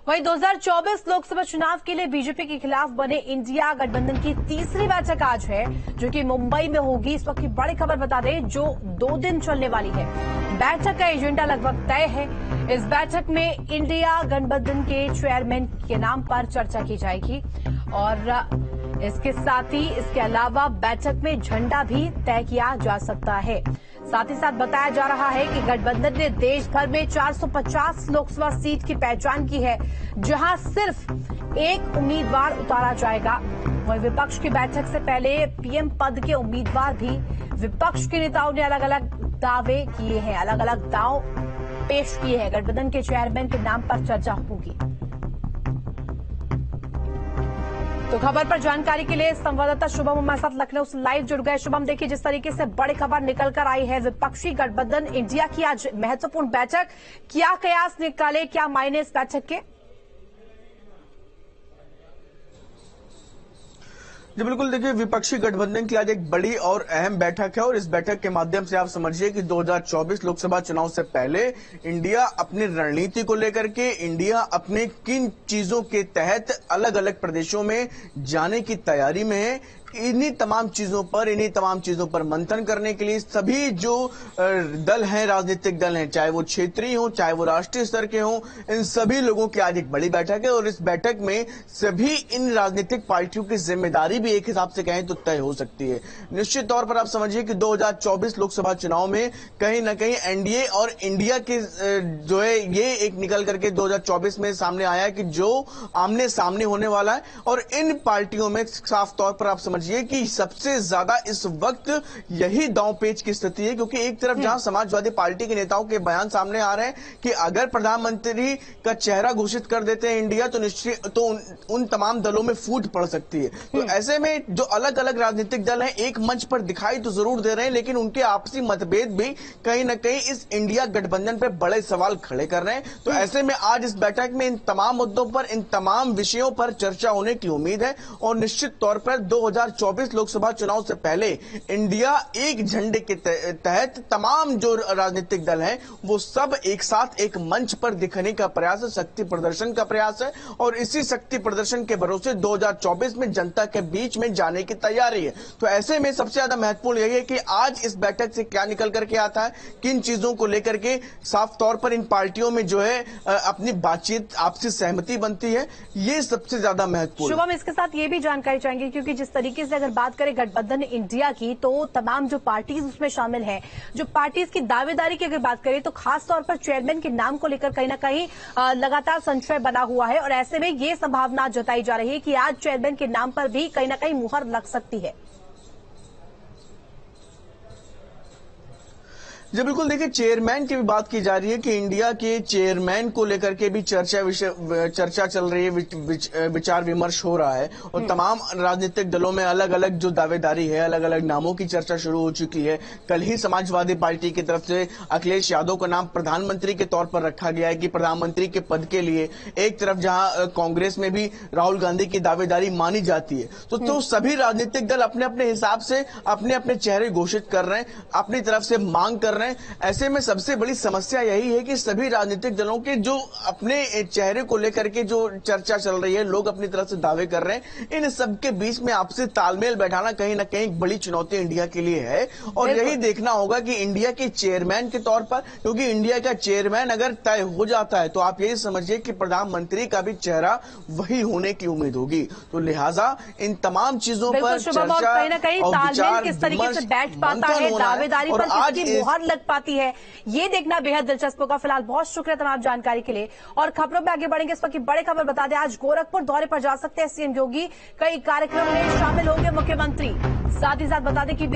वहीं 2024 लोकसभा चुनाव के लिए बीजेपी के खिलाफ बने इंडिया गठबंधन की तीसरी बैठक आज है, जो कि मुंबई में होगी। इस वक्त की बड़ी खबर बता दें, जो 2 दिन चलने वाली है। बैठक का एजेंडा लगभग तय है। इस बैठक में इंडिया गठबंधन के चेयरमैन के नाम पर चर्चा की जाएगी और इसके साथ ही इसके अलावा बैठक में झंडा भी तय किया जा सकता है। साथ ही साथ बताया जा रहा है कि गठबंधन ने देश भर में 450 लोकसभा सीट की पहचान की है, जहां सिर्फ एक उम्मीदवार उतारा जाएगा। वहीं विपक्ष की बैठक से पहले पीएम पद के उम्मीदवार भी विपक्ष के नेताओं ने अलग अलग दावे किए हैं, अलग अलग दाव पेश किए हैं। गठबंधन के चेयरमैन के नाम पर चर्चा होगी। तो खबर पर जानकारी के लिए संवाददाता शुभम हमारे साथ लखनऊ से लाइव जुड़ गए। शुभम, देखिए जिस तरीके से बड़ी खबर निकल कर आई है, विपक्षी गठबंधन इंडिया की आज महत्वपूर्ण बैठक, क्या कयास निकाले, क्या मायने इस बैठक के? जी बिल्कुल, देखिए विपक्षी गठबंधन की आज एक बड़ी और अहम बैठक है और इस बैठक के माध्यम से आप समझिए कि 2024 लोकसभा चुनाव से पहले इंडिया अपनी रणनीति को लेकर के, इंडिया अपने किन चीजों के तहत अलग अलग प्रदेशों में जाने की तैयारी में है, इन्हीं तमाम चीजों पर मंथन करने के लिए सभी जो दल हैं, राजनीतिक दल हैं, चाहे वो क्षेत्रीय हो, चाहे वो राष्ट्रीय स्तर के हों, इन सभी लोगों की आज एक बड़ी बैठक है और इस बैठक में सभी इन राजनीतिक पार्टियों की जिम्मेदारी भी एक हिसाब से कहें तो तय हो सकती है। निश्चित तौर पर आप समझिए कि 2024 लोकसभा चुनाव में कहीं ना कहीं एनडीए और इंडिया के जो है ये एक निकल करके 2024 में सामने आया कि जो आमने सामने होने वाला है और इन पार्टियों में साफ तौर पर आप समझिए कि सबसे ज्यादा इस वक्त यही दांव पेच की स्थिति है, क्योंकि एक तरफ जहां समाजवादी पार्टी के नेताओं के बयान सामने आ रहे हैं कि अगर प्रधानमंत्री का चेहरा घोषित कर देते हैं इंडिया तो निश्चित तो उन तमाम दलों में फूट पड़ सकती है। तो ऐसे में जो अलग अलग राजनीतिक दल हैं एक मंच पर दिखाई तो जरूर दे रहे हैं, लेकिन उनके आपसी मतभेद भी कहीं ना कहीं इस इंडिया गठबंधन पर बड़े सवाल खड़े कर रहे हैं। तो ऐसे में आज इस बैठक में इन तमाम मुद्दों पर, इन तमाम विषयों पर चर्चा होने की उम्मीद है और निश्चित तौर पर 2024 लोकसभा चुनाव से पहले इंडिया एक झंडे के तहत तमाम जो राजनीतिक दल हैं वो सब एक साथ एक मंच पर दिखने का प्रयास है, शक्ति प्रदर्शन का प्रयास है और इसी शक्ति प्रदर्शन के भरोसे 2024 में जनता के बीच में जाने की तैयारी है। तो ऐसे में सबसे ज्यादा महत्वपूर्ण यही है कि आज इस बैठक से क्या निकल करके आता है, किन चीजों को लेकर के साफ तौर पर इन पार्टियों में जो है अपनी बातचीत, आपसी सहमति बनती है, ये सबसे ज्यादा महत्वपूर्ण। शुभम, इसके साथ ये भी जानकारी चाहेंगे क्योंकि जिस तरीके से अगर बात करें गठबंधन इंडिया की, तो तमाम जो पार्टीज उसमें शामिल हैं, जो पार्टीज की दावेदारी की अगर बात करें तो खास तौर पर चेयरमैन के नाम को लेकर कहीं ना कहीं लगातार संशय बना हुआ है और ऐसे में ये संभावना जताई जा रही है कि आज चेयरमैन के नाम पर भी कहीं ना कहीं मुहर लग सकती है। जी बिल्कुल, देखिए चेयरमैन की भी बात की जा रही है कि इंडिया के चेयरमैन को लेकर के भी चर्चा चल रही है, विचार विमर्श हो रहा है और तमाम राजनीतिक दलों में अलग अलग जो दावेदारी है, अलग अलग नामों की चर्चा शुरू हो चुकी है। कल ही समाजवादी पार्टी की तरफ से अखिलेश यादव का नाम प्रधानमंत्री के तौर पर रखा गया है कि प्रधानमंत्री के पद के लिए एक तरफ जहां कांग्रेस में भी राहुल गांधी की दावेदारी मानी जाती है, तो सभी राजनीतिक दल अपने अपने हिसाब से अपने अपने चेहरे घोषित कर रहे हैं, अपनी तरफ से मांग कर रहे हैं। ऐसे में सबसे बड़ी समस्या यही है कि सभी राजनीतिक दलों के जो अपने चेहरे को लेकर के जो चर्चा चल रही है, लोग अपनी तरफ से दावे कर रहे हैं, इन सबके बीच में आपसे तालमेल बैठाना कहीं ना कहीं एक बड़ी चुनौती इंडिया के लिए है और यही देखना होगा कि इंडिया के चेयरमैन के तौर पर, क्योंकि इंडिया का चेयरमैन अगर तय हो जाता है तो आप यही समझिए कि प्रधानमंत्री का भी चेहरा वही होने की उम्मीद होगी। तो लिहाजा इन तमाम चीजों पर चर्चा कहीं ना कहीं तालमेल किस तरीके से बैठ पाता है, दावेदारी पर किसकी मुहर लग पाती है, ये देखना बेहद दिलचस्प होगा। फिलहाल बहुत शुक्रिया तमाम जानकारी के लिए और खबरों में आगे बढ़ेंगे। इस वक्त की बड़ी खबर बता दें, आज गोरखपुर दौरे पर जा सकते हैं सीएम योगी, कई कार्यक्रमों में शामिल होंगे मुख्यमंत्री। साथ ही साथ बता दें कि